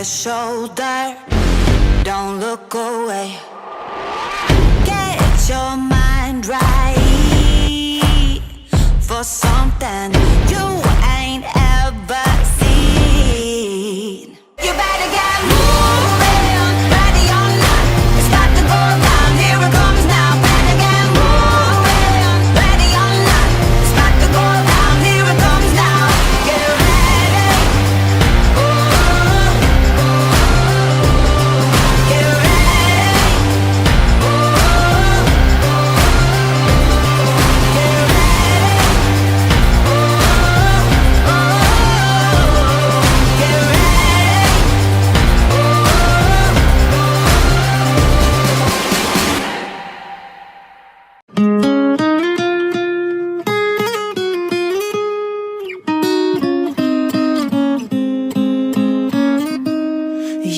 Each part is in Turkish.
your shoulder. Don't look away. Get your mind right for something you ain't ever seen. You better get moving, ready or not. It's got to go down, here it comes now. Better get moving, ready or not. It's got to go down, here it comes now. Get ready, oh, get ready, oh, get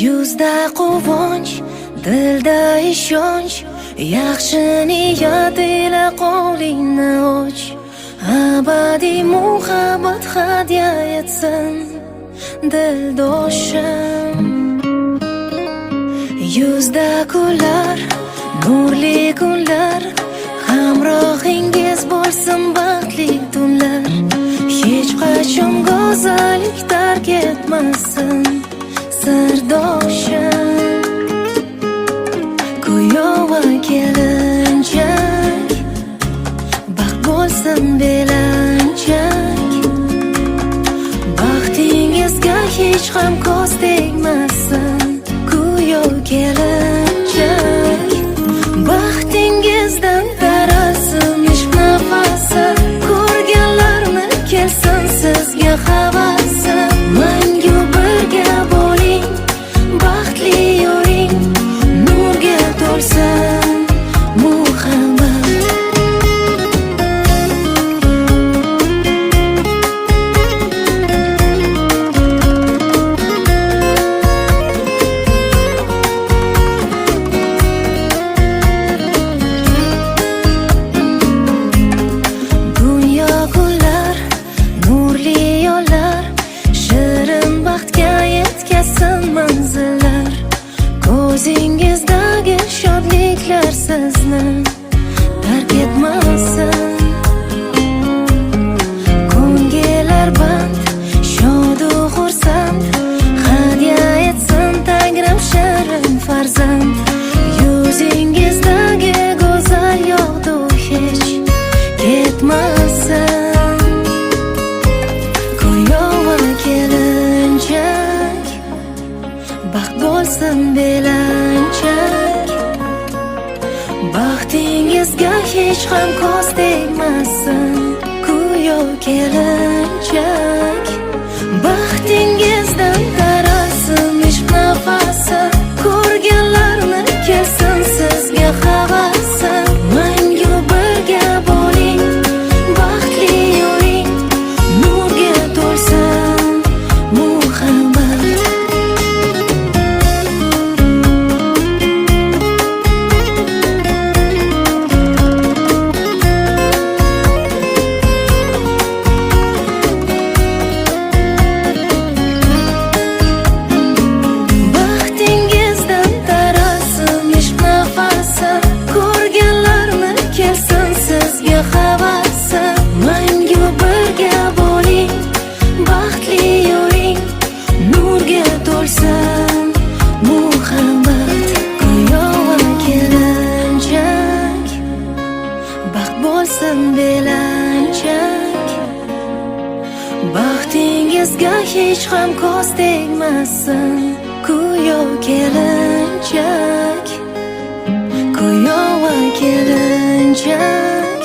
Yuzda quvonch, dilda ishonch, yaxshi niyat ila qo'lingni och. Abadiy muhabbat hadya etsin dildoshim. Yuzda kunlar, nurli kunlar, hamrohingiz bo'lsin baxtli tunlar. Hech qachon go'zallik tark etmasin sirdoshim. Kuyov va kelinchak, baxt bo'lsin belanchak. Baxtingizga hech ham ko'z tegmasin kuyov kelinchak. Baxtingizdan tarasin ishq nafasi, ko'rganlarni kelsin sizga havasi. Mangu birga bo'ling, baxtli yuring, nurga to'lsin muhabbat. Dunyo kunlar, nurli yo'llar, shirin baxtga yetkazsin manzillar. Ko'zingizdagi shodliklar sizni tark etmasin. Ko'ngillar band, shodu xursand, hadya etsin Tangrim shirin farzand. Yuzingizdagi go'zal yog'du hech ketmasin. Kuyov va kelinchak, baxt bo'lsin belanchak. Baxtingizga hech ham ko'z tegmasin kuyov kelinchak. Baxtingizdan tarasin ishq nafasi, ko'rganlarni kelsin sizga havasi. Mangu birga bo'ling, baxtli yuring, nurga to'lsin muhabbat. Baxtingizdan tarasin ishq nafasi, ko'rganlarni kelsin sizga havasi. Mangu birga bo'ling, baxtli yuring, nurga to'lsin muhabbat. Kuyov va kelinchak, baxt bo'lsin belanchak. Baxtingizga hech ham ko'z tegmasin kuyov kelinchak. Kuyov va kelinchak.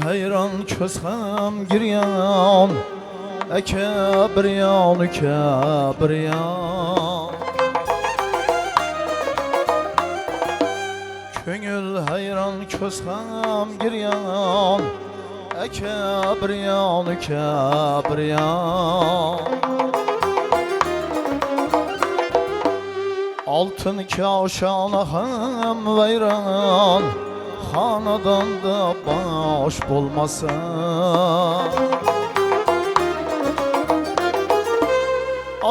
hayron ko'z ham giryon, aka bir yon, uka bir yon. Ko'ngil hayron ko'z ham giryon, aka bir yon, uka bir yon. Altın kaşana ham vayron, xonadonda bosh bo'lmasa.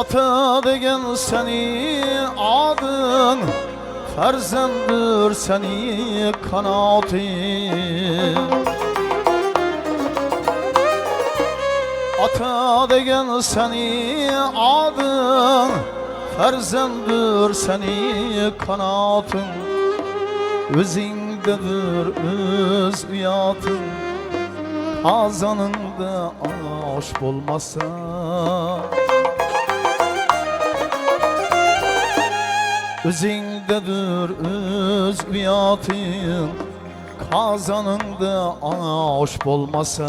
Ata degan seni adın, farzandir seni qanoting. Ata degan seni adın, farzandir seni qanoting. O'zingdadir o'z uyating, qozoningda osh bo'lmasa. O'zingdadir o'z uyating, qozoningda osh bo'lmasa.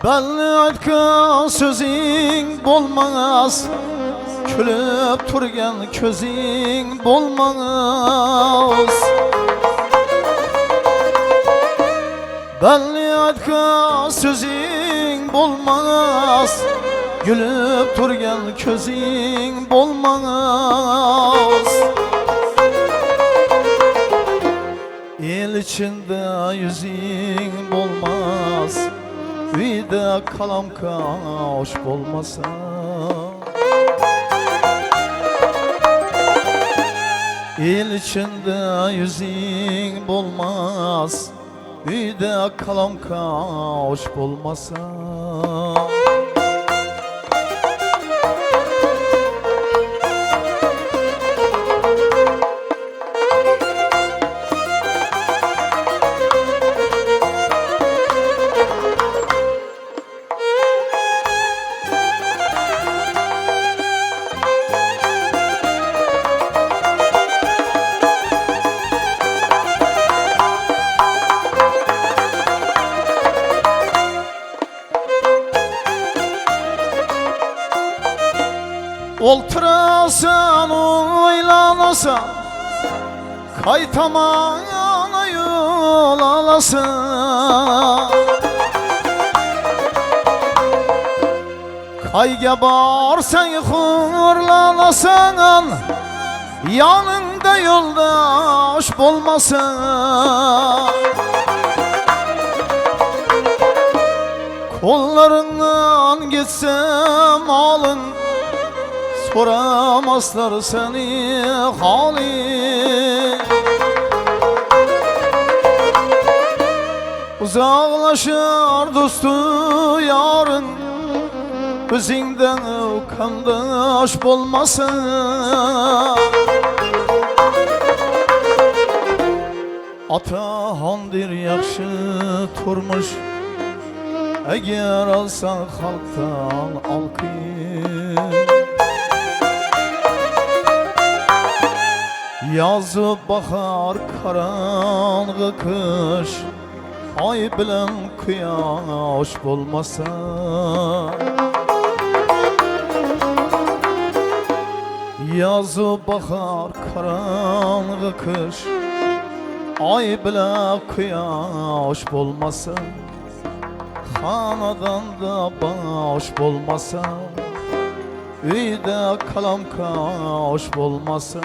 Belli aytgan sözing bo'lmas, kulib turgan ko'zing bo'lmas. Belli aytgan sözing bo'lmas, kulib turgan ko'zing bo'lmas. El içinde yüzing bo'lmas, uyda qalamqa osh bo'lmasa. El içinde yüzing bo'lmas, uyda qalamqa osh bo'lmasa. Olturasan oylanasan, kaytamana yol alasan. Kayga borsan xurlanasan, yanında yoldaş bo'lmasan. Kollarından gitsem alın, soramazlar seni hali. Uzaklaşır dostu yarın, özünden kandaş bo'lmasa. Atahandir yaxshi turmush, agar olsan xalqdan olqin. Yazı bahar karanlığı kış, ay bilen quyosh bo'lmasa. Yazı bahar karanlığı kış, ay bilen quyosh bo'lmasa. Xonadonda bosh bo'lmasa, uyda qalamqa osh bo'lmasa.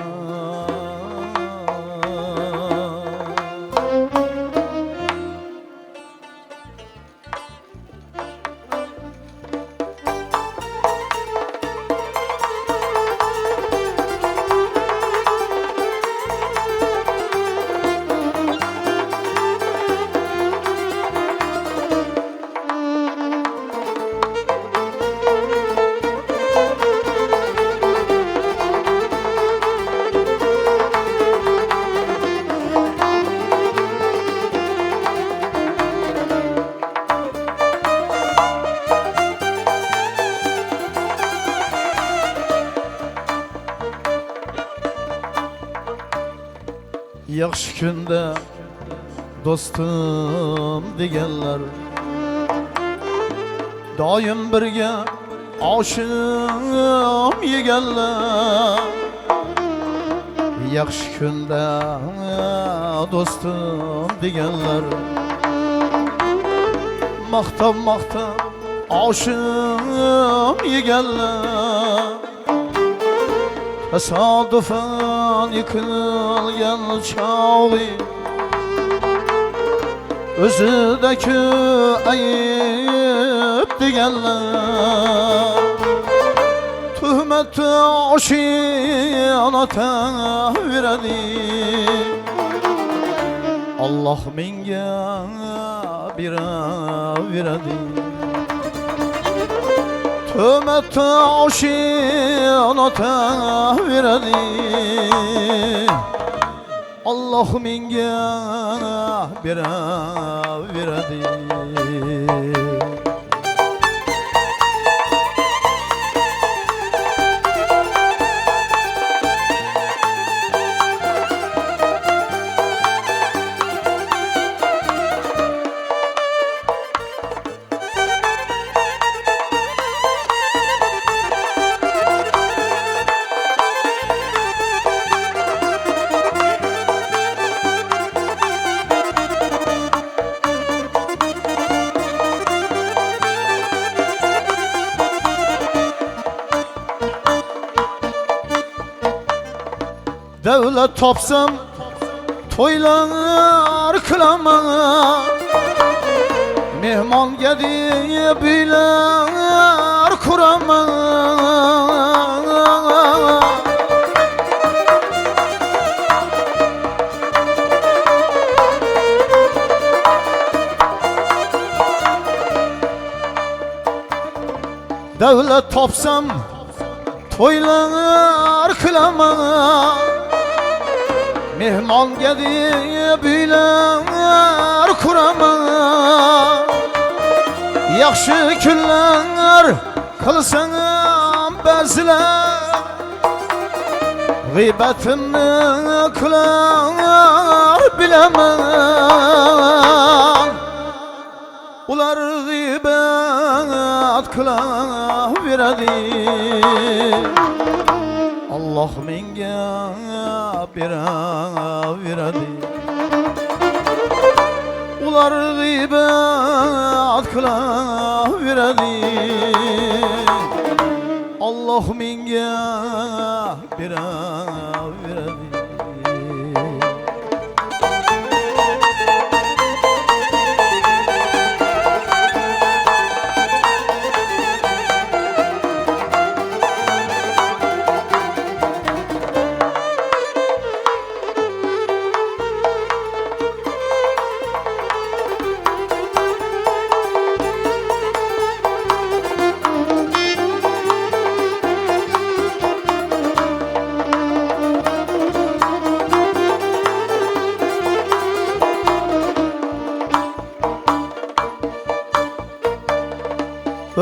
yaxshi kunda do'stim deganlar doim birga oshim yeganlar yaxshi kunda do'stim deganlar maqtab oshim yeganlar tasodifan yıkılgan çağı o'zidagi ayıp deganlar tuhmatni oshinaveradi Allah menga beraveradi tuhmatni oshinaveradi Allah menga beraveradi Devlet topsam to'ylar qilaman mehmonga deb uylar quraman Devlet topsam to'ylar qilaman mehmonga deb uylar quraman yaxshi kunlar qilsang ba'zilar g'iybatimni qilar bilaman ular g'iybat qilaveradi Allah menga beraveradi ular g'iybat qilaveradi Allah menga beraveradi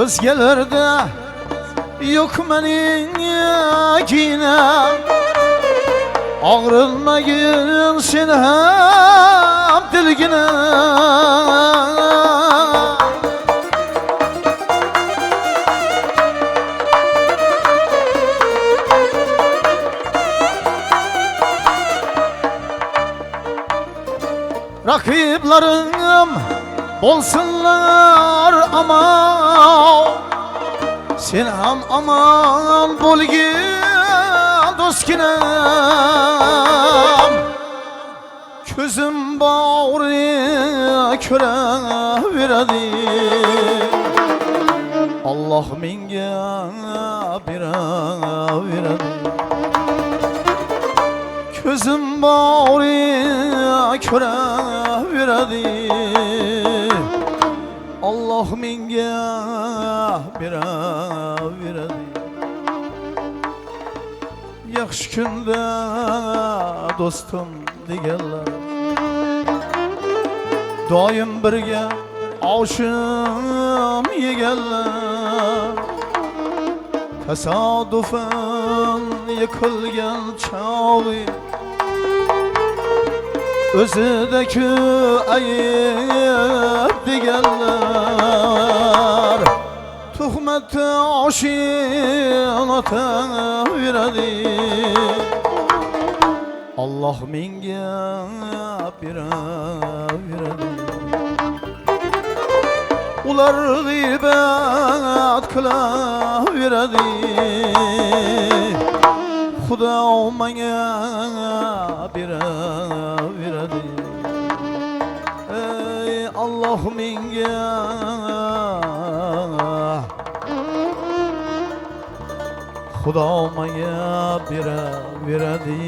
Özgelerde yok mening kinem Ağrılmayın sen hem dilgine Rakiplerim olsunlar ama sen ham aman bo'lgin do'stginam ko'zim bag'ri ko'raveradi Allah menga beraveradi ko'zim bag'ri ko'raveradi Allah menga beraveradi yaxshi kunda do'stim deganlar doim birga oshim yeganlar tasodifan yiqilgan chog'i Özüdeki ayıp digenler Tuhmette aşinata veradi Allah minge veradi Ular gıybet kılaveradi Xudo menga beraveradi Ey Allah menga Xudo menga beraveradi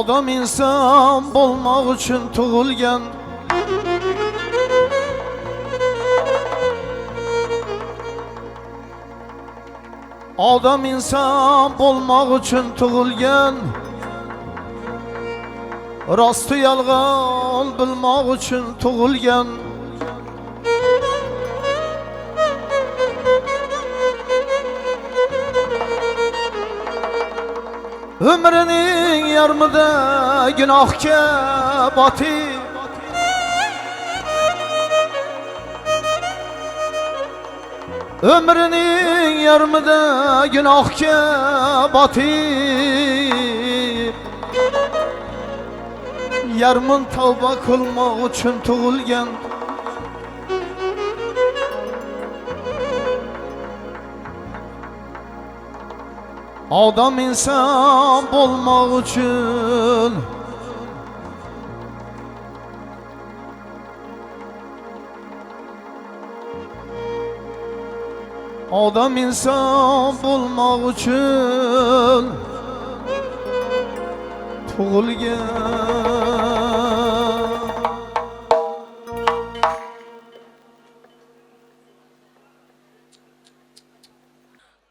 Adam insan olmaq üçün tug'ilgan Adam insan olmaq üçün tug'ilgan Rosti yolg'on bilmaq üçün tug'ilgan Ömrünün yarmida günahga botib Ömrünün yarmida günahga botib Yarmin tavba qilmoq uchun tug'ilgan Adam insan olmaq üçün Adam insan olmaq üçün tug'ilgan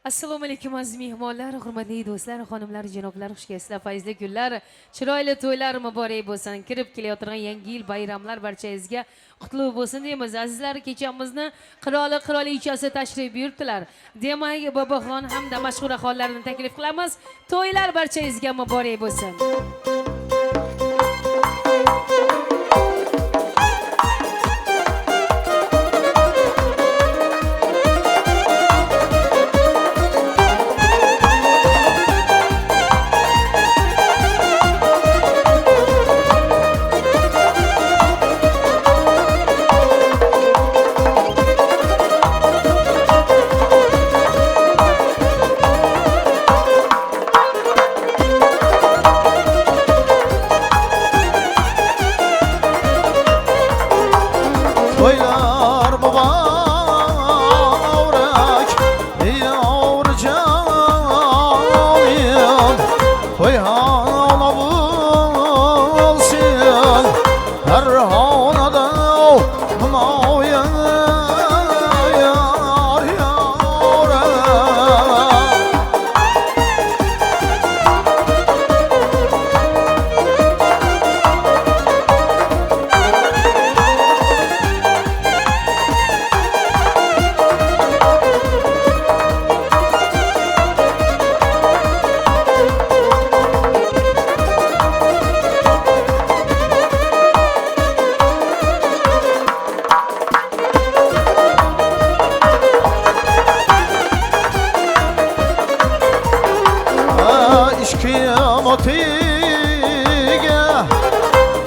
Assalomu alaykum aziz mehmonlar, hurmatli do'stlar, xonimlar, janoblar, xush kelibsizlar. Fayzli kunlar, chiroyli to'ylar muborak bo'lsin. Kirib kelayotgan yangi yil bayramlar barchangizga qutlug' bo'lsin deymiz. Azizlar, kechamizni qirolichasi tashrif buyuribdilar. Demak, Boboxon hamda mashhur xonlarni taklif qilamiz. To'ylar barchangizga muborak bo'lsin. Toylar mübarek yavrucağım Toy hana bulsun her hanada mavya yar yar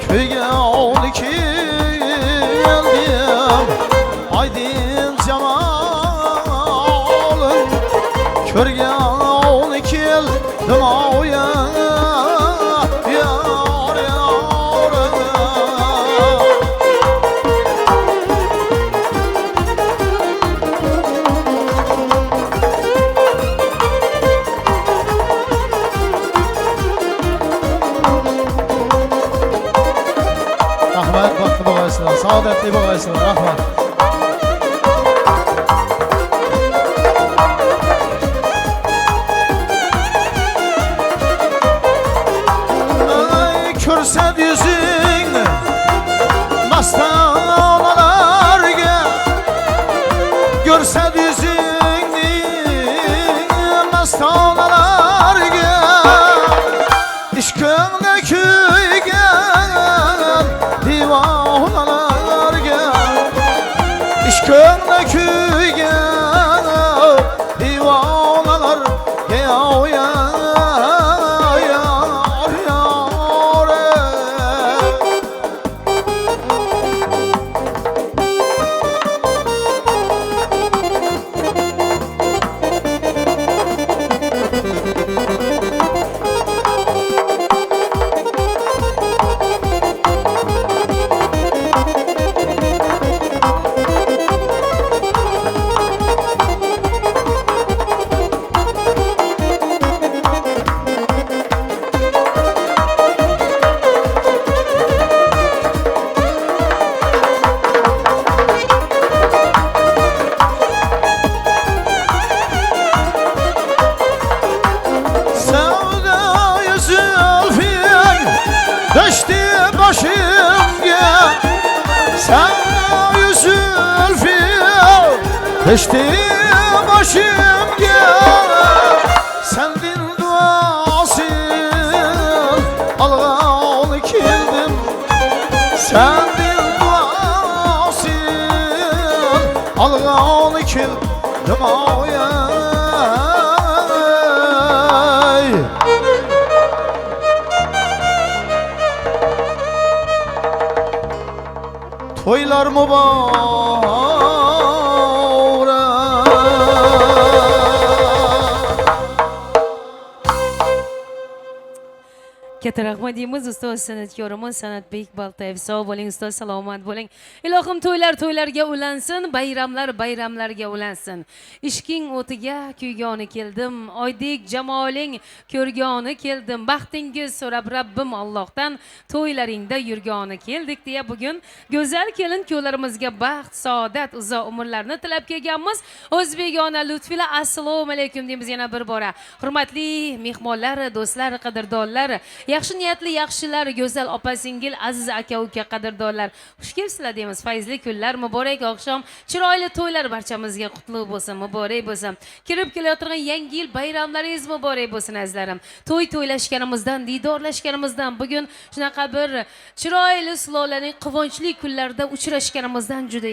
köyge 12 geldim kel dumoya yar yar rahmat baxtli bo'lgaysizlar saodatli bo'lgaysizlar rahmat ko'rsat yuzingni mastonalarga ko'rsat yuzingni mastonalarga ishqingda kuygan divonalarga ishqingda kuygan divonalarga düştü başımga sana yüzülfü düştü başımga sendin duasın alğan keldim sendin duasın alğan keldim oya toylar mübarek katta rahmat deymiz ustoz san'atkorimiz Sanatbek Baltayev. Sog' bo'ling ustoz, salomat bo'ling. Ilohim to'ylarga ulansin, bayramlarga ulansin. Ishqing o'tiga kuygani keldim, oydek jamoling ko'rgani keldim. Baxtingiz so'rab Rabbim Allohdan to'ylaringda yurgani keldik deya bugun go'zal kelin kuyovlarimizga baxt, saodat, uzoq umrlarni tilab kelganmiz. O'zbekona lutfila assalomu alaykum deymiz yana bir bora. Hurmatli mehmonlar, do'stlar, qadrdonlar, yaxshi niyatli yaxshilar, go'zal opa-singil, aziz aka-uka, qadrdonlar, xush kelibsizlar deymiz. Fayzli kunlar, muborak oqshom, chiroyli to'ylar barchamizga qutlug' bo'lsin, muborak bo'lsin. Kirib kelayotgan yangi yil bayramlaringiz muborak bo'lsin azizlarim. To'ylashganimizdan, diydorlashganimizdan, bugun shunaqa bir chiroyli sulolaning quvonchli kunlarida uchrashganimizdan juda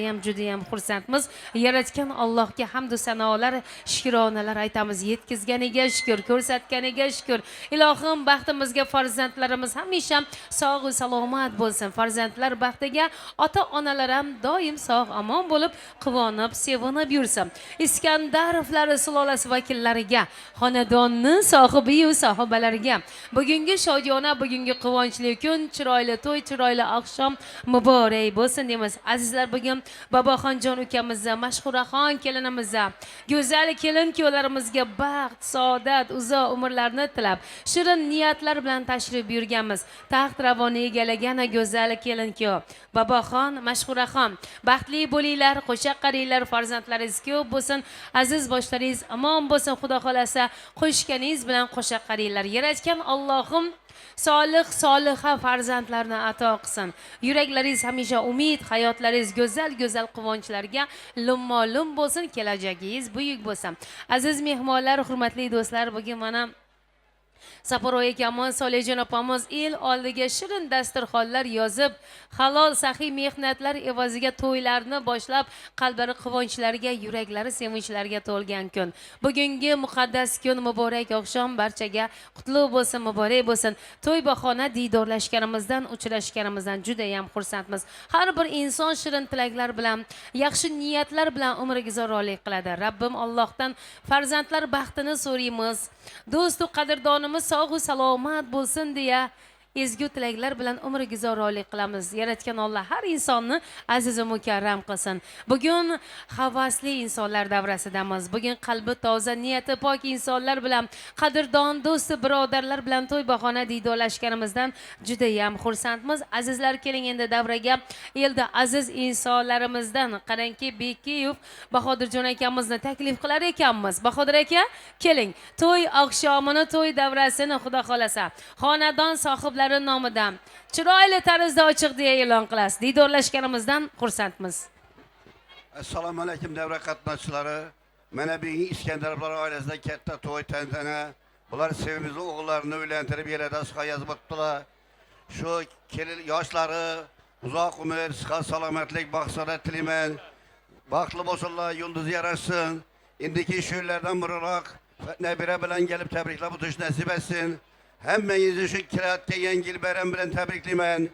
ham xursandmiz. Yaratgan Allohga hamd va sanolar, shukronalar aytamiz. Yetkazganiga shukr, ko'rsatganiga shukr. Ilohim baxtimizga farzandlarimiz hamisha sog' va salomat bo'lsin. Farzandlar baxtiga ota-onalar ham doim sog' omon bo'lib, quvonib, sevinib yursin. Iskandarovlar sulolasi vakillariga, xonadonni sohibi va sohibalariga bugungi shodiyona, bugungi quvonchli kun, chiroyli to'y, chiroyli oqshom muborak bo'lsin deymiz. Azizlar, bugun Boboxonjon ukamizga, Mashhuraxon kelinimizga, go'zal kelin kuyovlarimizga baxt, saodat, uzoq umrlarni tilab, shirin niyatlar bilan tashrif buyurganmiz. Taxt ravoni egallagan go'zal kelin kuyov Boboxon, Mashhuraxon, baxtli bo'linglar, qo'sha qaringlar, farzandlaringiz ko'p bo'lsin, aziz boshlaringiz omon bo'lsin. Xudo xolasa qo'shganingiz bilan qo'sha qaringlar. Yaratgan Allohim soliha farzandlarni ato qilsin. Yuraklaringiz hamisha umid, hayotlaringiz go'zal quvonchlarga lummo-lum bo'lsin, kelajagingiz buyuk bo'lsin. Aziz mehmonlar, hurmatli do'stlar, bugun mana Safaroy akamiz, Solijon opamiz el oldiga shirin dasturxonlar yozib, halol saxiy mehnatlar evaziga to'ylarni boshlab, qalblari quvonchlarga, yuraklari sevinchlarga to'lgan kun. Bugungi muqaddas kun, muborak oqshom barchaga qutlug' bo'lsin, muborak bo'lsin. To'y bahona diydorlashganimizdan, uchrashganimizdan juda ham xursandmiz. Har bir inson shirin tilaklar bilan, yaxshi niyatlar bilan umriga zo'rlik qiladi. Rabbim Allohdan farzandlar baxtini so'raymiz. Do'stu qadrdonimiz sog' va salomat bo'lsin deya ezgu tilaklar bilan umriga zo'rlik qilamiz. Yaratgan Alloh har insonni aziz va mukarram qilsin. Bugun havasli insonlar davrasidamiz. Bugun qalbi toza, niyati pok insonlar bilan, qadrdon, do'sti, birodarlar bilan to'y bahona diydorlashganimizdan juda ham xursandmiz. Azizlar, keling endi davraga elda aziz insonlarimizdan qarangki Bekiyov Bahodirjon akamizni taklif qilar ekanmiz. Bahodir aka, keling. To'y oqshomini, to'y davrasini Xudo xolasa xonadon sohiblari nomidan chiroyli tarzda ochiq deya e'lon qilasiz. Diydorlashganimizdan xursandmiz. Assalomu alaykum davra qatnashchilari. Mana bugun Iskandarovlar oilasida katta to'y tantana. Bular sevimli o'g'illarini uylantirib yerda sihat yozib o'tdilar. Shu kelin yoshlari uzoq umr, sihat salomatlik, baxt-saodat tilayman. Baxtli bo'lsinlar, yulduz yarashsin. Indiki shulardan biriroq nabira bilan kelib tabriklab o'tish nasib etsin. Hammangizni shu kelayotgan yangi yil bayram bilan tabriklayman.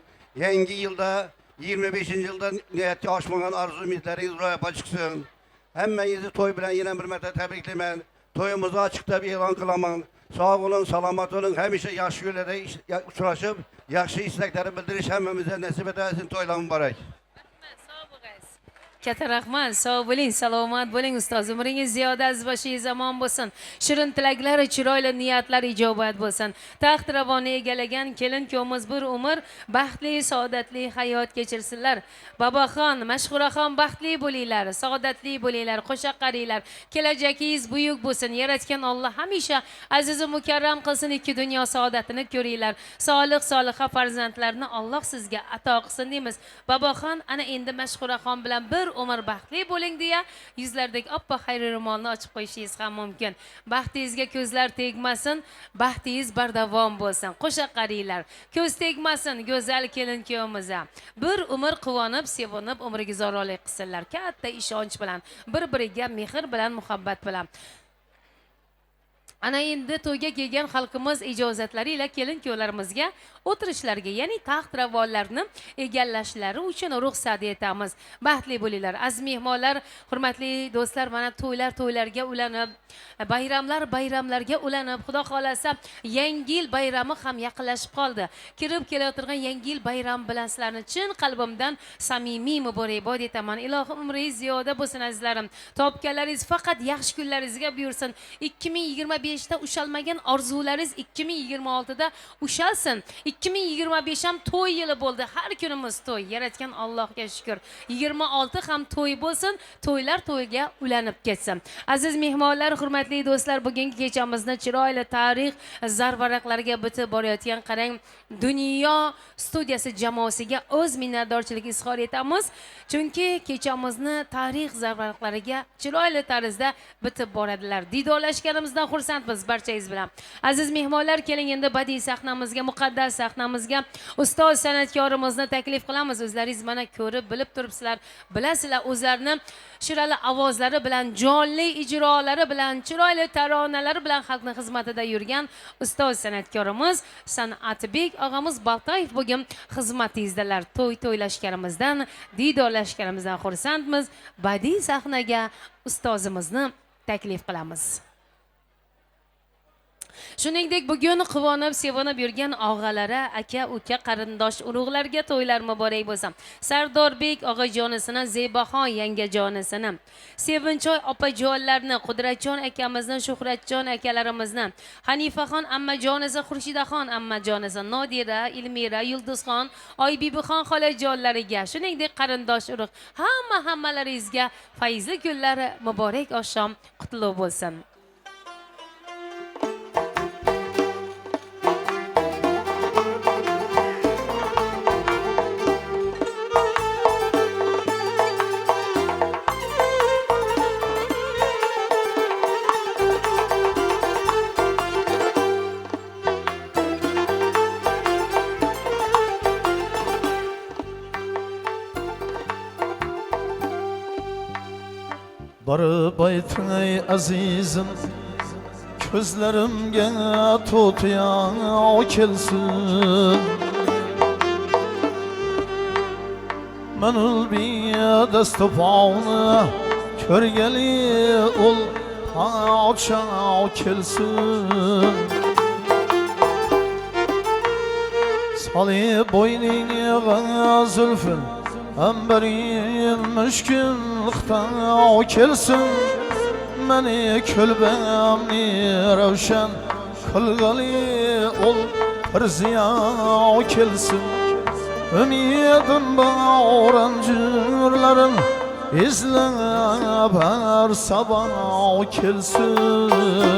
Yangi yilda 25-yilda niyatga oshmagan orzu umidlaringiz ro'yobga chiqsin. Hammangizni to'y bilan yana bir marta tabriklayman. To'yimizni ochiqda e'lon qilaman. Sog' bo'ling, salomat bo'ling, hamisha yaxshi yo'llarda uchrashib, yaxshi istaklarni bildirish hammamizga nasib etsin. To'ylar muborak. Katta rahmat, sog' bo'ling, salomat bo'ling ustoz. Umringiz ziyoda azbashi zamon bo'lsin. Shirin tilaklar, chiroyli niyatlar ijobat bo'lsin. Taxt ravoni egallagan kelin kuyovimiz bir umr baxtli, saodatli hayot kechirsinlar. Babaxon, Mashhuraxon baxtli bo'linglar, saodatli bo'linglar, qo'shaqaringlar. Kelajagingiz buyuk bo'lsin. Yaratgan Alloh hamisha aziz va mukarram qilsin. Ikki dunyo saodatini ko'ringlar. Solih, soliha farzandlarni Alloh sizga ato qilsin deymiz. Babaxon, ana endi Mashhuraxon bilan bir umr baxtli bo'ling deya yuzlardagi oppoq xayri ro'molni ochib qo'yishingiz ham mumkin. Baxtingizga ko'zlar tegmasin, baxtingiz bardavom bo'lsin. Qo'sha qaringlar. Ko'z tegmasin go'zal kelin kuyovimizga. Bir umr quvonib, sevinib, umriga zo'rlik qilsinlar. Katta ishonch bilan, bir-biriga mehr bilan, muhabbat bilan. Ana endi to'yga kelgan xalqimiz ijozatlari ila kelin kuyovlarimizga o'tirishlariga, ya'ni taxt ravonlarni egallashlari uchun ruxsat etamiz. Baxtli bo'linglar. Aziz mehmonlar, hurmatli do'stlar, mana to'ylarga ulanib, bayramlarga ulanib, Xudo xolasa yangi yil bayrami ham yaqinlashib qoldi. Kirib kelayotgan yangi yil bayram bilan sizlarni chin qalbimdan samimiy muborakbod etaman. Ilohim umringiz ziyoda bo'lsin azizlarim. Topganlaringiz faqat yaxshi kunlaringizga buyursin. 2025 da ushalmagan orzularingiz 2026 da ushalsin. 2025 ham to'y yili bo'ldi. Har kunimiz to'y. Yaratgan Allohga shukr. 26 ham to'y bo'lsin. To'ylar to'yga ulanib ketsin. Aziz mehmonlar, hurmatli do'stlar, bugungi kechamizni chiroyli tarix zarvaraqlariga bitib borayotgan qarang Dunyo studiyasi jamoasiga o'z minnatdorchilik izhor etamiz. Chunki kechamizni tarix zarvaraqlariga chiroyli tarzda bitib boradilar. Diydorlashganimizdan xursandmiz barchangiz bilan. Aziz mehmonlar, keling endi badiiy sahnamizga, muqaddas sahnamizga ustoz san'atkorimizni taklif qilamiz. O'zlaringiz mana ko'rib, bilib turibsizlar, bilasizlar, o'zlarini shirali ovozlari bilan, jonli ijrolari bilan, chiroyli taronalari bilan xalqning xizmatida yurgan ustoz san'atkorimiz San'atbek og'amiz Baltayev bugun xizmatingizdalar. To'ylashganimizdan, diydorlashganimizdan xursandmiz. Badiiy sahnaga ustozimizni taklif qilamiz. Shuningdek, bugun quvonib, sevinib yurgan og'alari, aka, uka, qarindosh, urug'larga to'ylar muborak bo'lsin. Sardorbek og'ajonisini, Zebaxon yangajonisini, Sevinchoy opajonlarni, Qudratjon akamizni, Shuhratjon akalarimizni, Hanifaxon ammajonisi, Xurshidaxon ammajonisi, Nodira, Ilmira, Yulduzxon, Oybibixon xolajonlariga, shuningdek qarindosh urug' hammalaringizga fayzli kunlar, muborak oqshom qutlug' bo'lsin. Barıp aytın ey azizim, Közlerimge tutuya kelsin. Menül bir destü pağını körgeli ol paça kelsin. Sali boynine zülfün Emberin müşkülükten kelsin. Meni kölbemni revşen kılgali ol perziya kelsin. Ümidim bağrancırların izlep her sabah kelsin.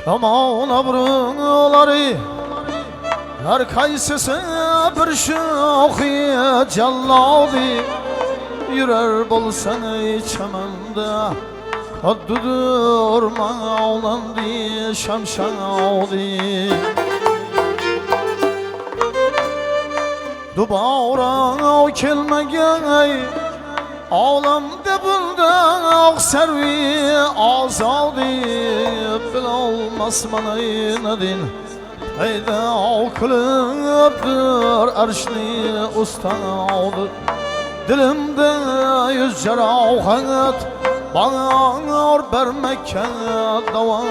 Aman abrıları her kaysısı bir şoki calladı. Yürer bulsan ey çemende Kaddı durma olandı şamşadı. Dubara kelmegey Ağlamda buldak servi azadi. Bilolmas manay nadin Peyda kılıptır arşni ustadı. Dilimde yüz cerahat Bana vermekke dava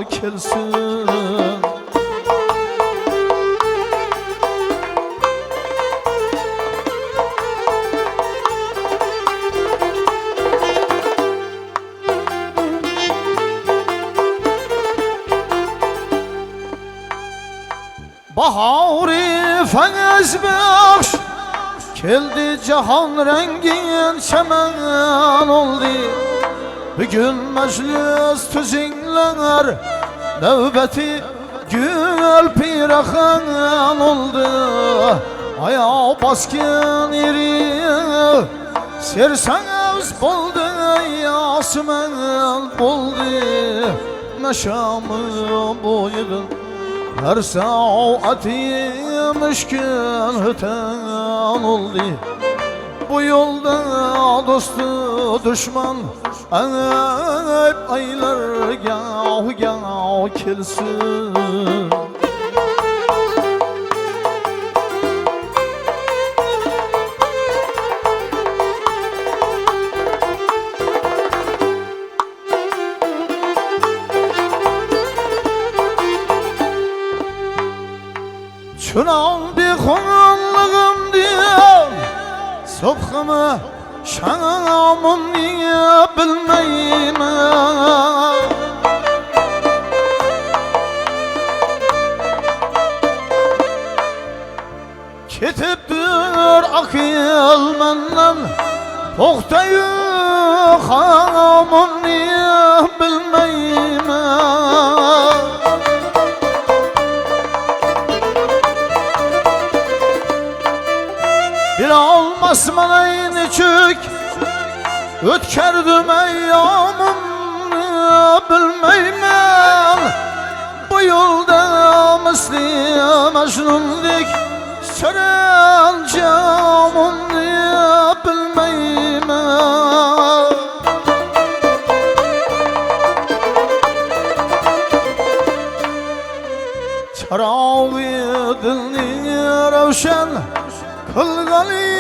kelsin. Bahari fenez bakş Keldi cihan rengin çemen oldu. Bugün meclis tüzinler Növbeti gül pirahan oldu. Ayağı baskın iri Serseniz buldu Yasmen buldu. Meşamı boyudun her saati müşkün hüten oldu. Bu yolda dostu düşman Hep aylar gah kelsin. Şunan bir konallığım diye Subhımı şanamım niye bilmeyim. Ketiptir akıl menden Tohtayı hanımım niye bilmeyim. Bir olmaz manayını çük Ötkerdim eyyamımı bilmeyim. Bu yolda misli Mecnun'dik Süren camımı bilmeyim. Çarağı dilni revşen Kılgali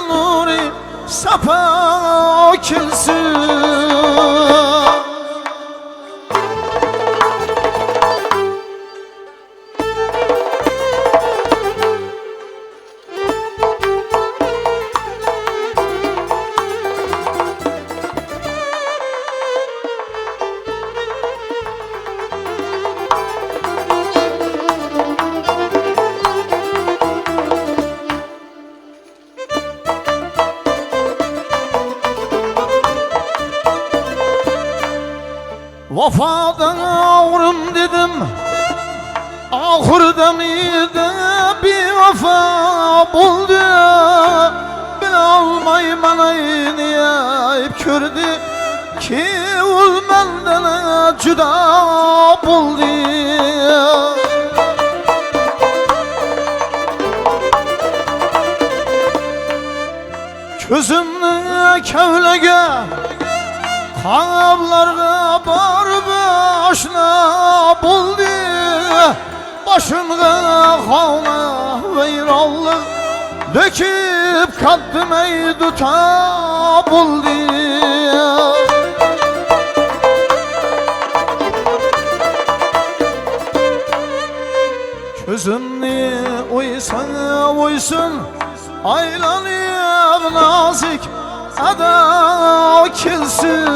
nuri sapa kelsin. Vafadan ağrım dedim Ahır demide bir vefa buldu. olmayman aynayıp kördü ki ul menden cüda buldu. Közümni kevlege Kanablarga barıp aşna buldu. Başımga xona veyrallık döküp kaddime tuta buldu. Közümni uysun aylanıp nazik ada kilsin.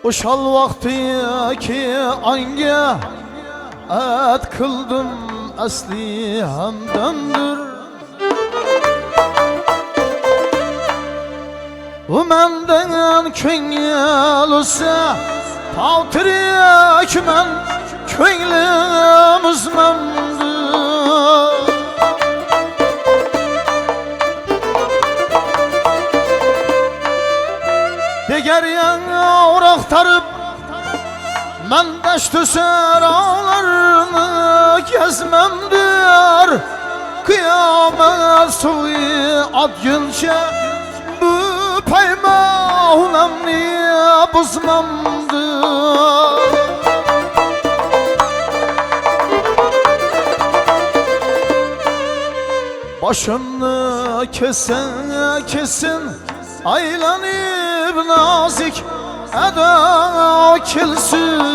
Uşal vakti ki ange et kıldım asli hamdandır. Bu menden köngel olsa tavtirik men könglim uzmandır. Deger yana urak tarıp men deştü seralarını gezmemdir. Kıyamet suyu adyınca bu peymahunamni bozmamdır. Başını kesin aylanıp nazik eda kilsin.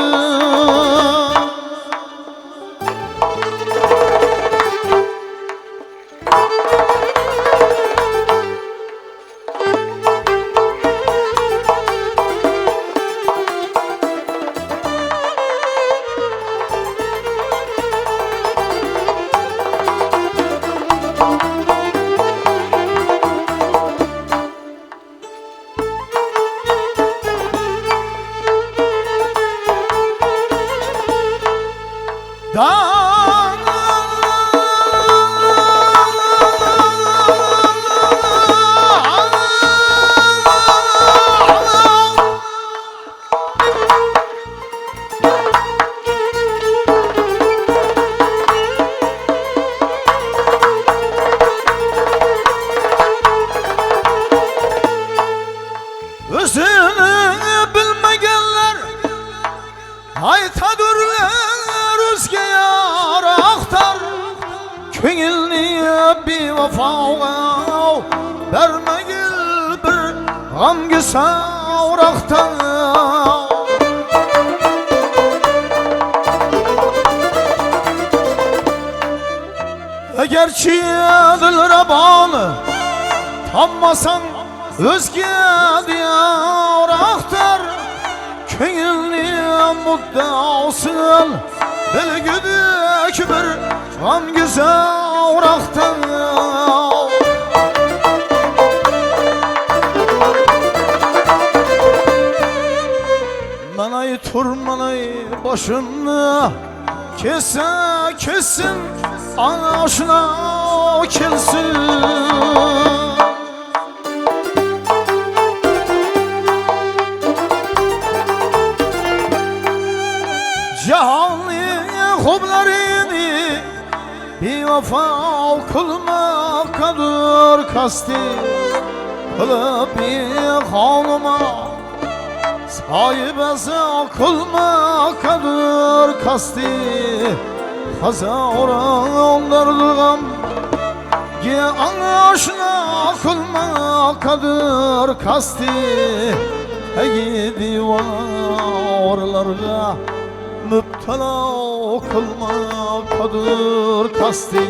Özünü bilmegenler haytadırlar özge yar aktar. Köngilni bir vafağa vermegil bir gamgı savraktan. Egerçi dil rabanı Tanmasan özge diyaraktır Köngülni muddasın Bilgüdük bir gam güzaraktır Manay turmanay başını kesin aşına kelsin Cihanlı hublarini bir vefa kılmakadır kasti Kılıp bir hanıma sahibesi kılmakadır kasti Hazaranlardım ki aşına kılmakadır kasti Ey divarlarga müptela kılmakadır kasti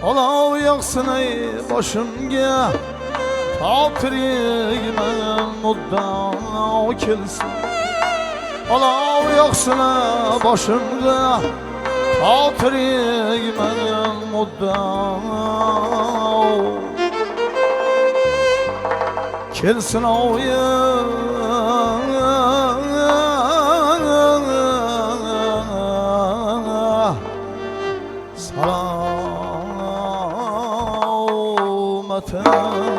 Olav yaksın ey başımga Tatirigmen muddao kelsin Olav yaksın başımga Tatirigmen muddao kelsin oya salameten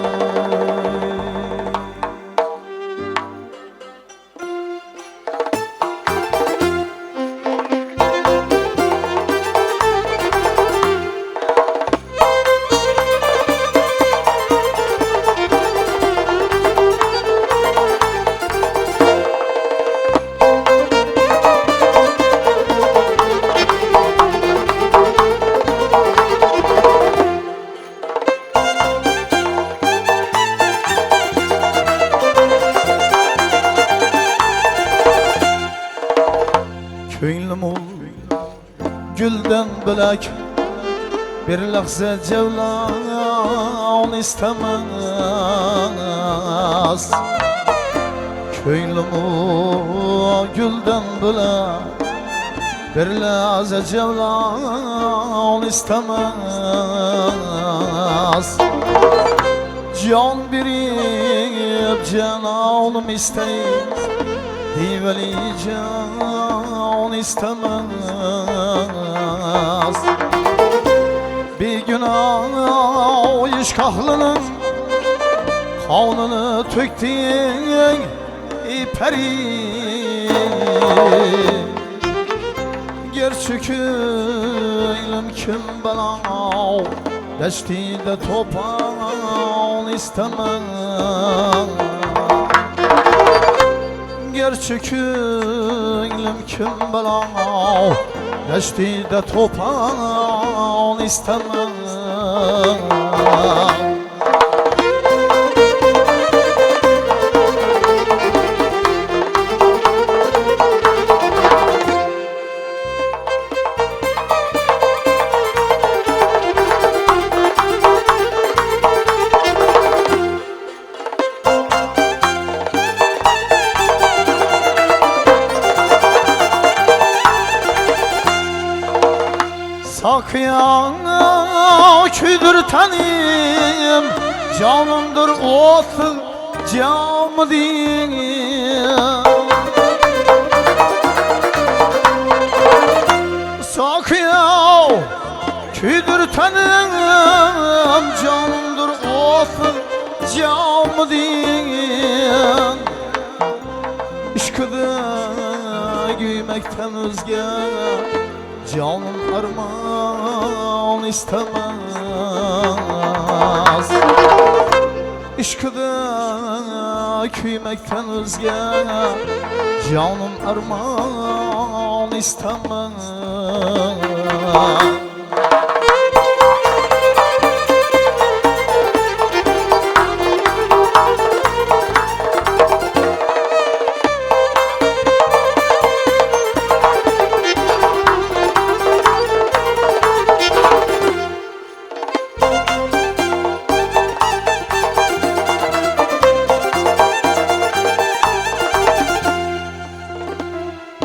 Könglim ol gülden bilek Bir lahza cevlan istemez Könglim ol gülden bilek Bir lahza cevlan istemez Can birip cananım isteyim Diveli can istemez Bir günah işkahlının kanını töktün peri Gerçek ilim kim bana geçti de topan istemez Gerçek ilim kim bana geçti de topan istemez Sakıyan küdür tanıyım Canımdır otu camı diyeyim Sakıyan küdür tanıyım Canımdır otu camı diyeyim İşkıda giymekten özge Canım armağan istemez İşkıda küymekten özge Canım armağan istemez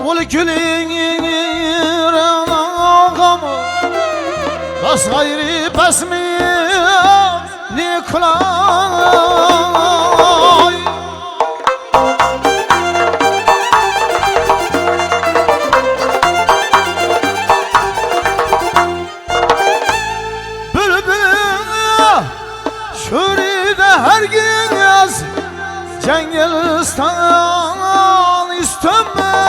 Ol gülün ağamı Bas gayri basmi Nikolay Bülbül şuride her gün yaz Cengilistan istemez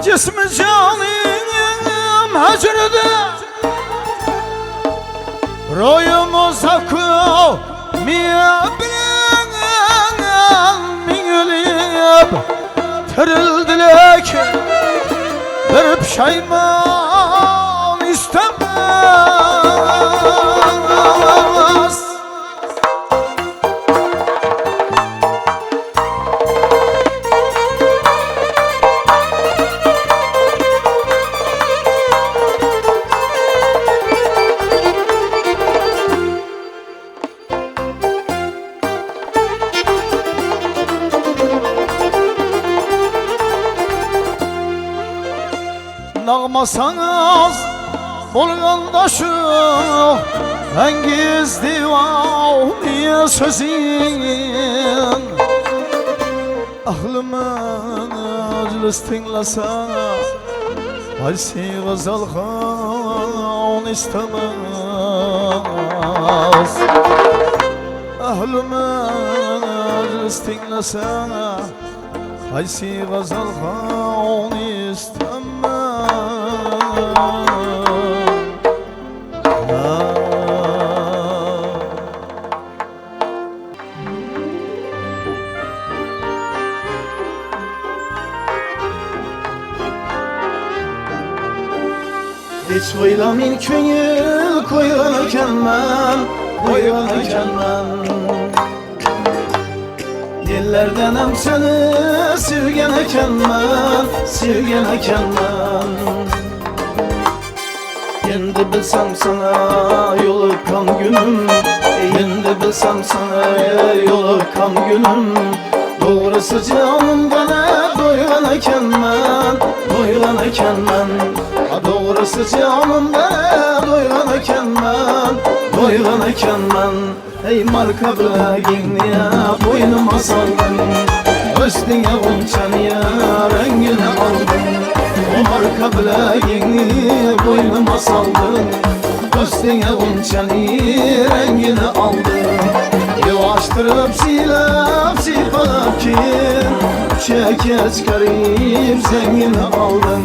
Cismi canım hacrede Royumuz hakkı miyabilen Mingülüp tirildilik Bir pişayman istemez Nağmasanız bolgandaşım Engiz divaniye sözün Ahlımın acılız tinlasa Halsi gazalhan istemez Ahlımın acılız tinlasa Halsi gazalhan istemez Hiç oylamayın köngül koygan ekenmen Dillerden hem seni sevgen ekenmen Endi bilsem sana yolukan günüm Endi bilsem sana yolukan günüm Doğrusu canım bana doygan ekenmen Doğrusu canım bana doygan ekenmen Ey marka bilagini boynuma saldın Üstüne unçan ya rengini aldın O marka bilagini boynuma saldın Üstüne unçan rengini aldın Yavaştırıp silap sipalap ki Çeke çıkarayım zengini aldın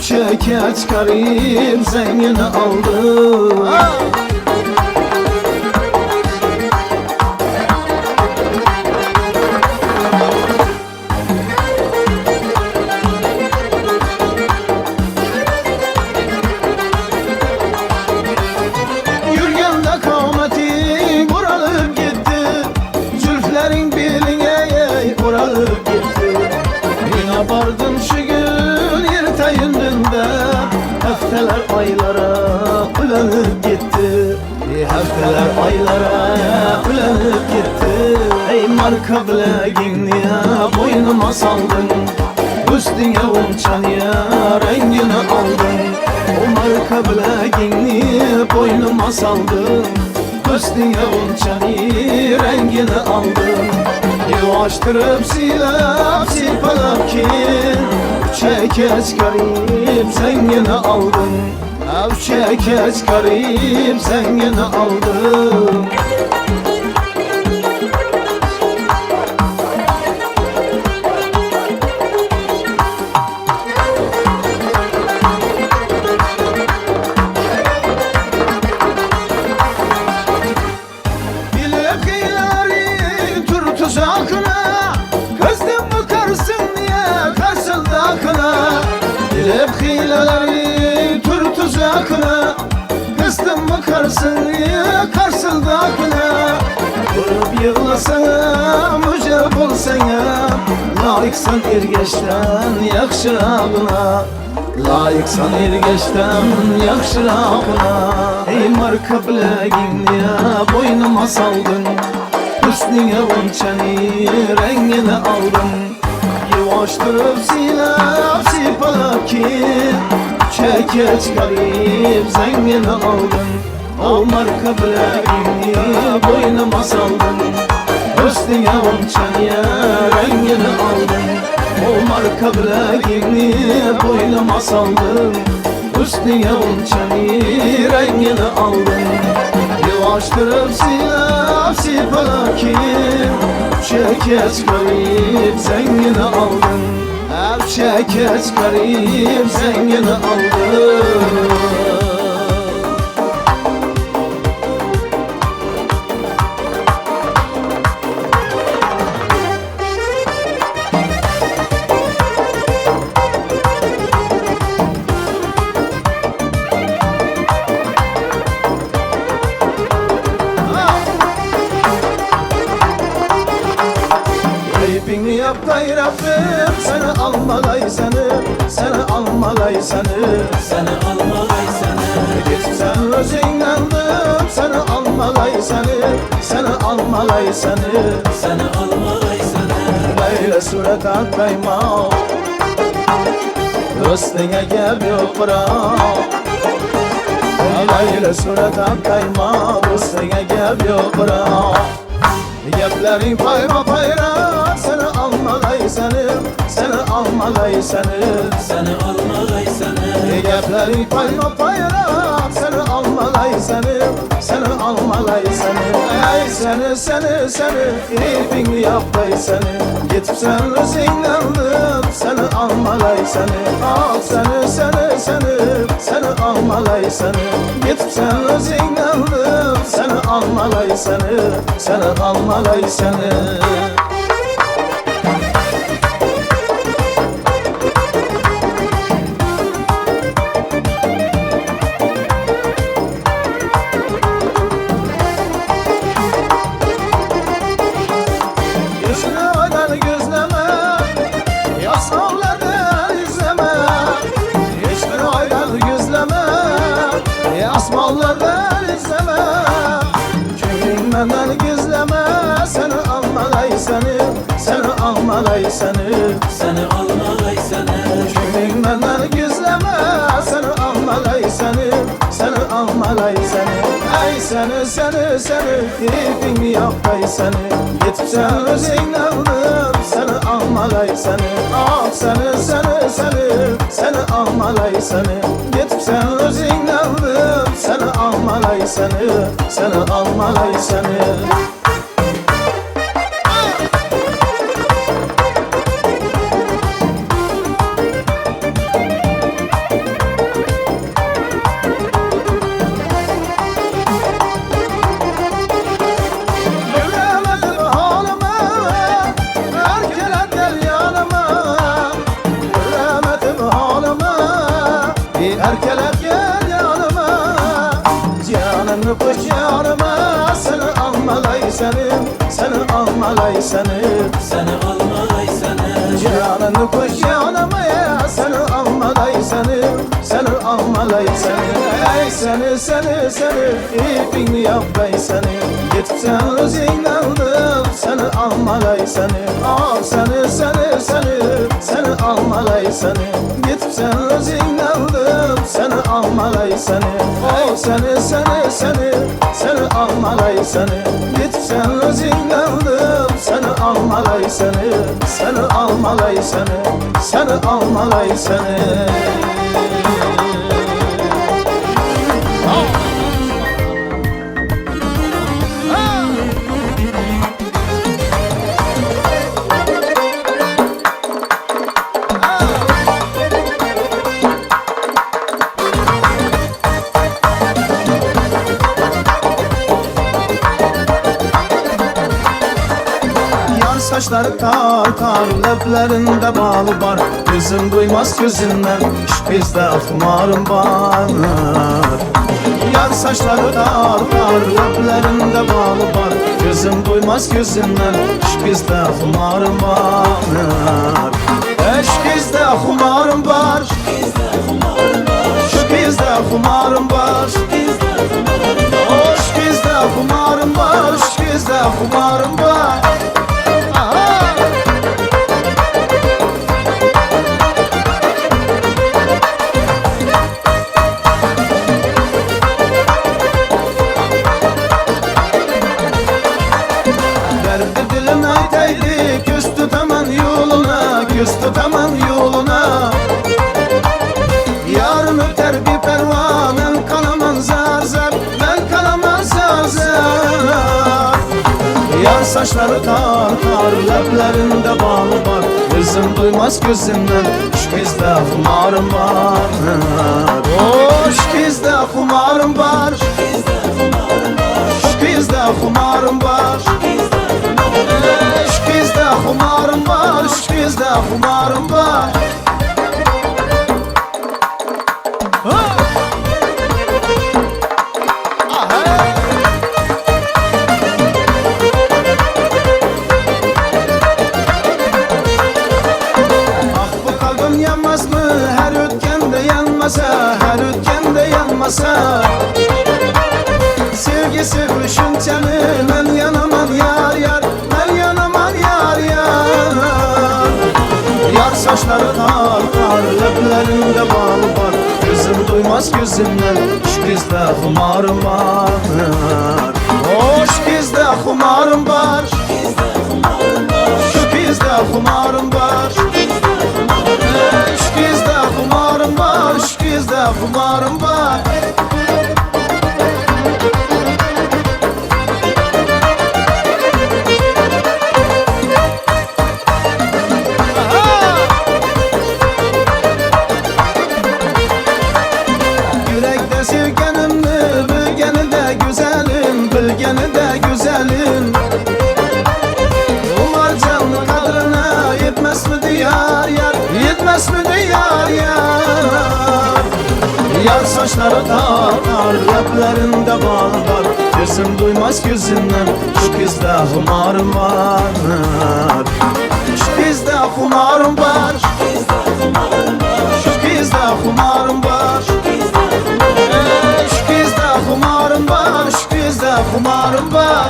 Çeke çıkarayım zengini aldın Vardım şu gün erteyindinde Hafteler aylara ulanıp gitti Hafteler aylara ulanıp gitti Ey marka bilagini boynuma saldın Üstüne unçan ya rengini aldın O marka bilagini boynuma saldın Üstüne unçan rengini aldın Yavaştırıp silap sipalap ki Çeke çıkarayım zengini aldın Çeke çıkarayım zengini aldın geceleri tür tuzakına kıstım mı karşıdakına Vurup yığlasana mücab olsana Layıksan ergeçten yakşırağına Layıksan ergeçten yakşırağına Ey marka bileğinle boynuma saldın Üstüne unçeni rengini aldın Yavaştırıp silap sipalaki Çeke çıkarıp zengini aldın O marka bileğini boynuma saldın Üstüne unçeni rengini aldın O marka bileğini boynuma saldın Üstüne unçeni rengini aldın Yavaştırıp silap sipalaki Çeke çıkarıp zengini aldın Çeke çıkarıp zengini aldın Keyfini yap gay Rabbim Seni almalay seni almalay seni almalay seni Git sen özün aldım Seni almalay seni almalay seni almalay seni Gayrı suret atmayma Üstüne gel yokra Gayrı suret atmayma Üstüne gel yokra Geplerin payma payra Seni almalay seni almalay seni almalay seni Geplerin payma payra Seni almalay seni almalay seni Seni ipini yaptay seni Gitip sen özün aldım Seni almalay seni Al seni almalay seni Gitip sen özün aldım Seni almalay seni almalay seni Asmallardan izleme Köyün benden gizleme Seni almalay seni almalay seni almalay seni Köyün benden gizleme Seni almalay seni almalay seni Ey seni ipini yaptay seni Gitip sen özün aldım Seni almalay seni Al seni almalay seni Gitip sen özün aldım Seni almalay seni almalay seni Erkelep gel yanıma Canını koş yanıma Seni almalay seni almalay seni almalay seni Canını koş yanıma ya Seni almalay seni almalay seni Ey seni ipini yaptay seni Gitip sen özün aldım Seni almalay seni Al seni almalay seni Gitip sen özün aldım Seni almalay seni Al seni almalay seni Gitip sen özün aldım Seni almalay seni almalay seni almalay seni saçları tar tar, leplerinde balı var. Gözüm duymaz gözünden, iş bizde kumarım var. Yar saçları tar tar, leplerinde balı var. Gözüm duymaz gözünden, iş bizde kumarım var. Eşk bizde kumarım var. Şu bizde kumarım var. Hoş bizde kumarım var. Şu bizde kumarım var. Aha! Derdi dilim aytaydı, göz tutaman yoluna, göz tutaman yoluna. Yarın öter bir perva, ben kalamam zar zar, ben kalamam zar zar. Yar saçları tar tar, leplerinde balı var. Gözüm duymaz gözümden, şu bizde kumarım var. Hoş bizde kumarım var. Şu bizde kumarım var. Şu bizde kumarım var. Şu bizde kumarım var. Yanmaz mı her ötkende yanmasa, her ötkende yanmasa. Sevgi sevmişim canı, ben yanamam yar yar, ben yanamam yar yar. Yar saçları tar tar, leplerinde bal var. Gözüm duymaz gözümden, şu bizde kumarım var. Hoş bizde kumarım var. Şu bizde kumarım var. Şu bizde kumarım var. Şu bizde kumarım var. Yürekte sevgenimni bilgeni de güzelim, bilgeni de güzelim. Umar canlı kadrına yetmez mi diyar yar, yetmez mi diyar yar. Yar saçları tar tar, leplerinde bal var. Gözüm duymaz gözünden, şu bizde kumarım var. Şu bizde kumarım var. Şu bizde kumarım var. Şu bizde kumarım var. Şu bizde kumarım var.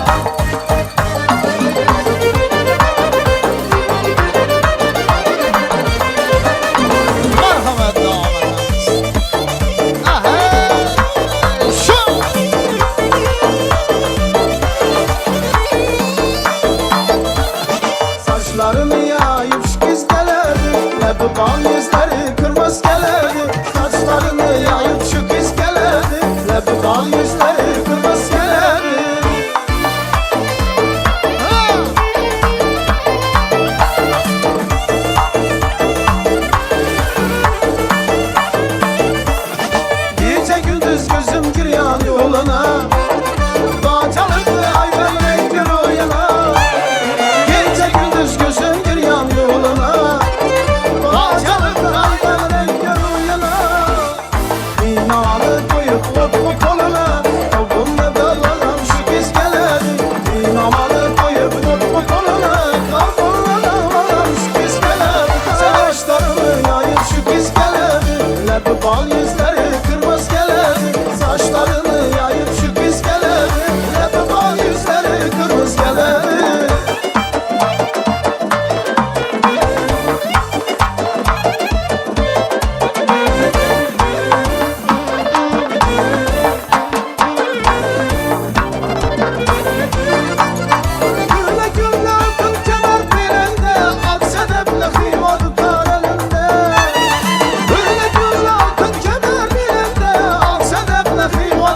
Saçlarını yayıp şu kız gelirdi, lebi bal yüzleri kırmızı gelirdi. Saçlarını yayıp şu kız gelirdi, lebi bal yüzleri kırmızı gelirdi. Gece gündüz gözüm giriyor yoluna, Bağcalıklı ayvan renkli rüyana. Gece gündüz gözüm giriyor yoluna, Bağcalıklı ayvan renkli rüyana. İnalı koyup toplu koluna, topumda dalanan şu kız geledi. İnalı koyup toplu koluna, topumda dalanan şu kız geledi. Saçlarını yayıp şu kız geledi, lebi bal yüzleri kırmızı geledi. Saçlarını yayıp şu kız geledi, lebi bal yüzleri kırmızı geledi. Gülle gülle altın kemer birinde, ak sedefle hıyva tutar elinde. Gülle gülle altın kemer birinde, ak sedefle hıyva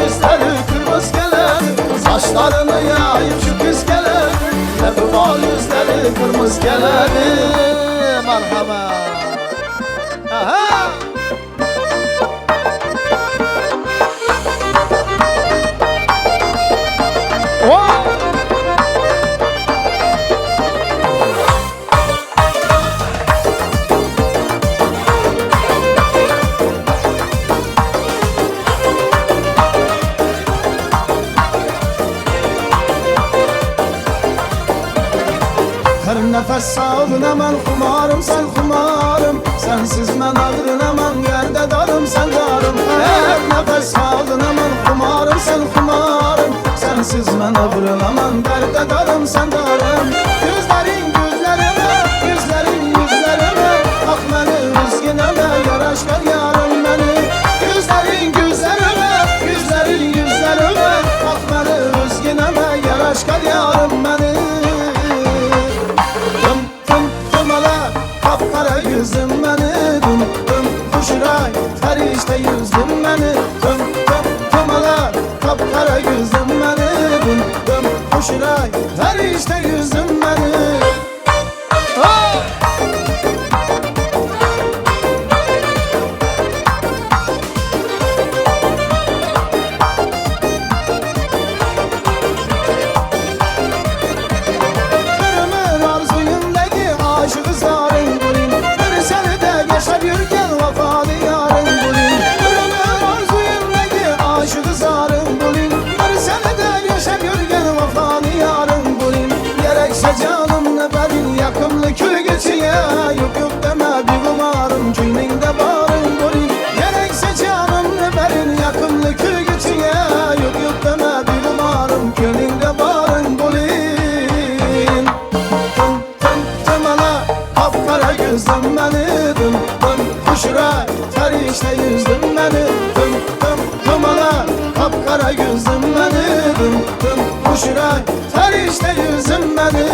yüzleri kırmızı gelir. Saçlarını yayıp şu kız gelir. Lebi bal yüzleri kırmızı gelir. Merhaba. Aha. Oh. Her nefes aldın hemen kumarım sen kumarım. Sensiz ben ağrın hemen yerde darım sen darım. Her nefes aldın hemen kumarım sen kumarım. Sensiz ben ağrın hemen derde darım sen darım. Gözlerin gözlerime, gözlerin yüzlerime. Bak beni üzgüneme, yaraşkar yarım beni. Gözlerin gözlerime, gözlerin yüzlerime. Bak beni üzgüneme, yaraşkar yarım beni. Kapkara yüzüm beni, dum dum kuşuray, ferişte yüzüm beni, dum dum tumalar. Kapkara yüzüm beni, dum dum kuşuray, ferişte yüzüm beni. Oh! Ömür arzuyumdaki aşık zarın gülün. Bir seni de yaşar yürgen vafalı yarın gülün. Ömür arzuyumdaki aşık zarın gülün. Bir seni de yaşar yürgen vafalı yarın gülün. Gerekse canım ne berin yakımlı köy geçiye. Yok yok deme bir umarım köyünde barın gülün. Gerekse canım ne berin yakımlı köy geçiye. Yok yok deme bir umarım köyünde barın gülün. Tım tım tımala kapkara gözüm beni, dım dım kuşuray, ferişte yüzdüm beni. Tım tım tımala kapkara gözüm beni, dım dım kuşuray, ferişte yüzdüm beni.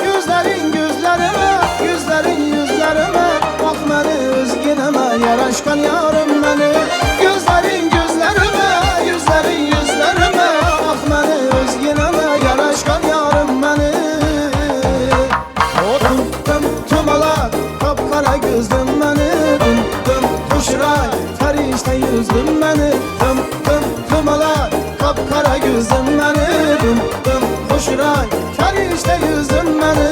Gözlerin gözlerime, gözlerin yüzlerime. Bak beni üzgüneme, yaraşkan yarım beni. Gözlerin gözlerime, gözlerin yüzlerime. Bak beni üzgüneme, yaraşkan yarım beni. O tım tım tumalar, kapkara gözlüm beni. Tım tım kuşuray, ferişte yüzdüm beni. Tım tım tumalar, kapkara gözlüm beni. Tım tım kuşuray, ferişte yüzdüm beni.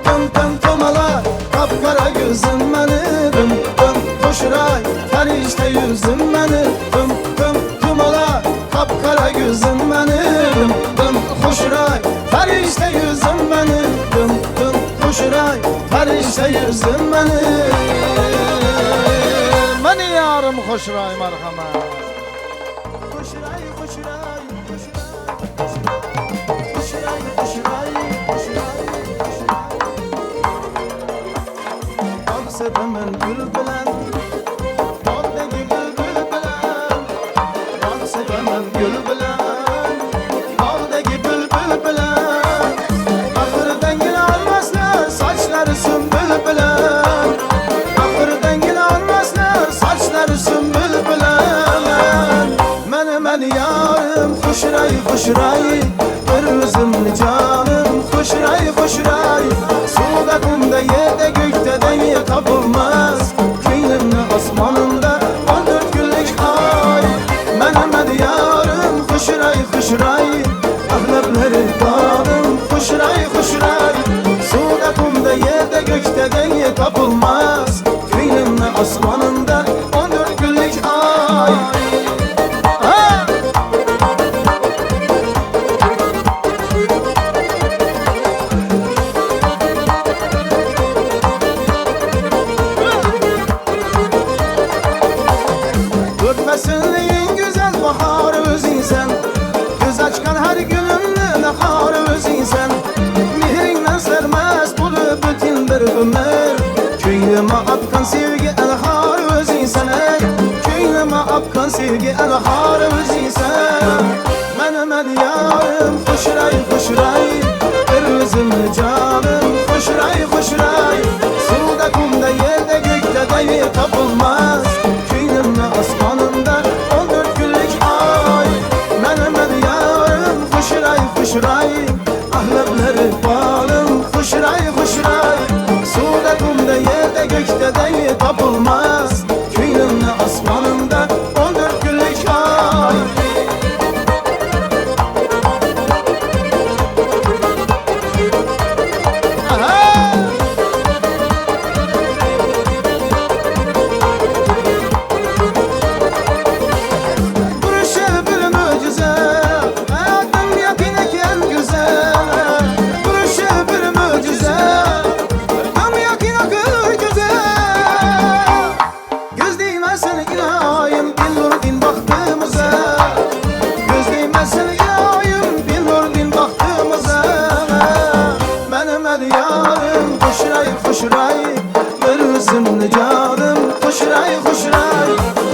Tım tım tumalar, kapkara gözüm beni. Tım tım kuşuray, ferişte yüzdüm beni. Tım tım tumalar, kapkara gözüm beni. Tım tım kuşuray, ferişte yüzdüm beni. Tım tım kuşuray, ferişte yüzdüm beni. Beni yarım kuşuray merhamet. Kuşuray kuşuray kuşuray kuşuray kuşuray kuşuray. Dans edemem bülbülen, dağdaki bülbül bilen. Dans edemem bülbülen, dağdaki bülbül bilen. Ahırdan yine almazlar saçları sümbül bilen. Ahırdan yine almazlar saçları sümbül bilen. Mene yarım kuşuray kuşuray, bir üzümlü canım kuşuray kuşuray. Suda kumda yerde gökte denge tapılmaz. Köyümün asmanında 14 günlük ay. Mene yarım kuşuray kuşuray, ahlepleri dağdım kuşuray kuşuray. Suda kumda yerde gökte denge tapılmaz. Köyümün asmanında 14 günlük ay. Ha! Ötmesinliğin güzel baharı özünsen. Göz açkan her günümde naharı özünsen. Mihrinden sermez bulup bütün bir ömür. Köyüme akkan sevgi elharı özünsen. Köyüme akkan sevgi elharı özünsen. Mənim yarım Xuşray, xuşray Bir üzümlü canım Xuşray, xuşray Suda, kumda, yerde, gökte dahi tapılmaz Köyümle asmanında 14 günlük ay Mənim yarım Xuşray, xuşray Ahlepleri balım Xuşray, xuşray Suda, kumda, yerde, gökte dahi tapılmaz Köyümle asmanında 14 günlük ay Xuşray, bir üzümlü canım Xuşray, xuşray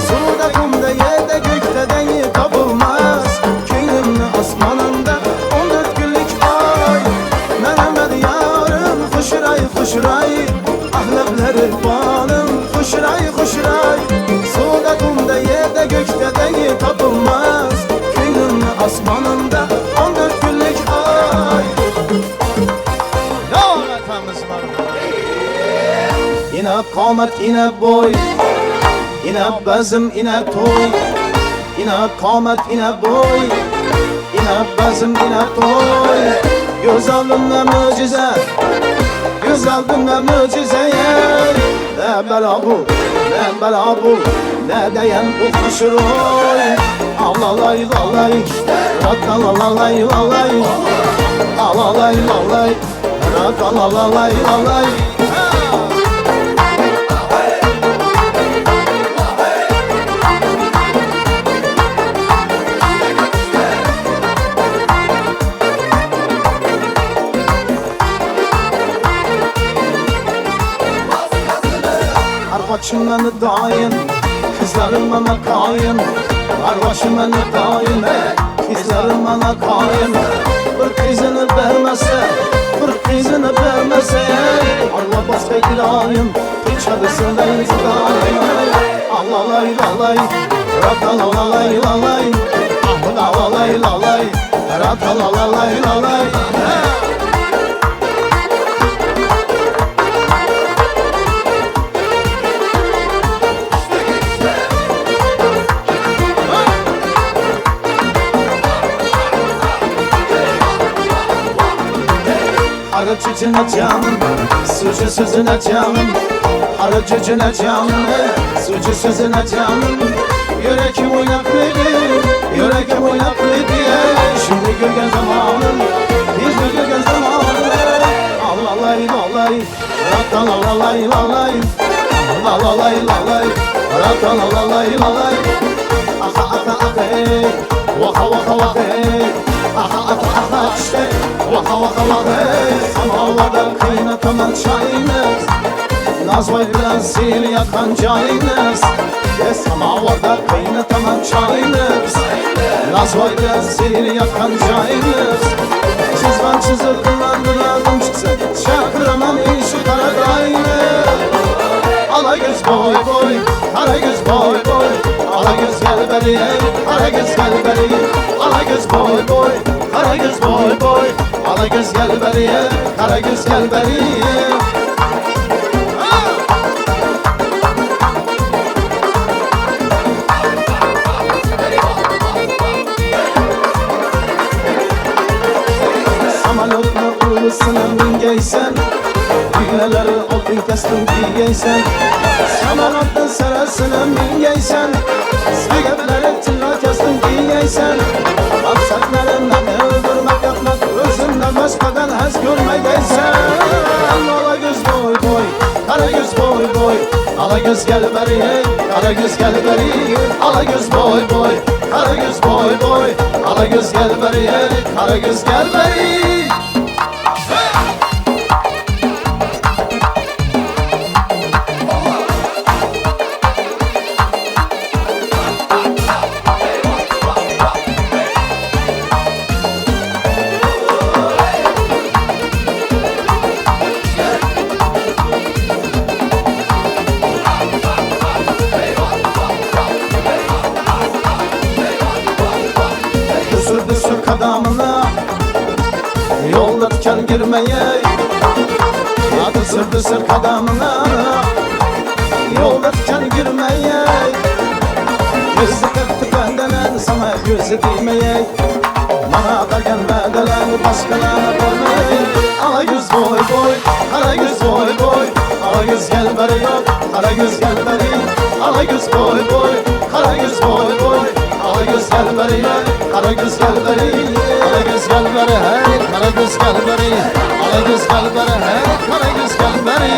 Suda, kumda, yerde, gökte dengi tapılmaz Köyümlü asmanında 14 günlük ay Mənim yarım Xuşray, xuşray Ahlepleri balım Xuşray, xuşray Suda, kumda, yerde, gökte dengi tapılmaz Köyümlü asmanında 14 günlük ay Ya vatanımız var Yine kamet, yine boy Yine bezim, yine toy Yine kamet, yine boy Yine bezim, yine toy Güzelliğine mucize Güzelliğine mucize Ne bela bu, ne bela bu Ne diyen bu hoşroy Alalay, lalay Rakalalay, lalay Alalay, lalay Rakalalay, lalay Arvaçım beni daim Kızlarım bana kayın Arvaçım beni daim Kızlarım bana kayın Bir kızını vermese Bir kızını vermese Arva başka ilayım İçerisindeyim daim Alalay lalay Rakalalay lalay Alalay lalay Rakalalay lalay Arı cücüne canım, sucu sözüne canım Arı cücüne canım, sucu sözüne canım Yürekim oynaklıydı, yürekim oynaklıydı Şimdi gölgen zamanım, biz gölgen zamanım Alalay lalay, rakalalay lalay Alalay lalay, rakalalay lalay Aha aha aha hey, vaka vaka vaka hey Aha aha aha işte, vaka vaka vaka hey Samalarda kaynatamam çayınız Nazvay biraz sil yakan çayınız Samalarda kaynatamam çayınız Nazvay biraz sil yakan çayınız Çizvan çizildilerdim çıksa Şakıramam işi karadayını Alagöz boy boy, Karagöz boy boy Alagöz gel beri, Karagöz gel beri Alagöz boy boy, Karagöz boy boy Alagöz gel beri, Karagöz gel beri Samalotla ulusuna mingeysen Düğmeleri altın kestim giyeysen Samalotla sarasına mingeysen Sevgepleri tilla kestim giyeysen Maksatlarından öldürmek yapmak Özünden başkadan hez görmeyeysen Alagöz boy boy, Karagöz boy boy Alagöz gel beri, Karagöz gel beri Alagöz boy boy, Karagöz boy boy Alagöz gel beri, Karagöz gel beri kadamına Yolda diken girmeye Atır sır kadamına Yolda diken girmeye Gözü kattı benden sana gözü değmeye Bana da gelmeden başkalarına koymayı Ala göz boy boy, ala göz boy boy Ala göz gel beri yok, ala göz gel beri Ala göz boy boy, ala göz boy boy Ala göz gel beri yok, ala göz gel beri Ala göz gel beri hey, ala göz gel beri Ala göz gel beri hey, ala göz gel beri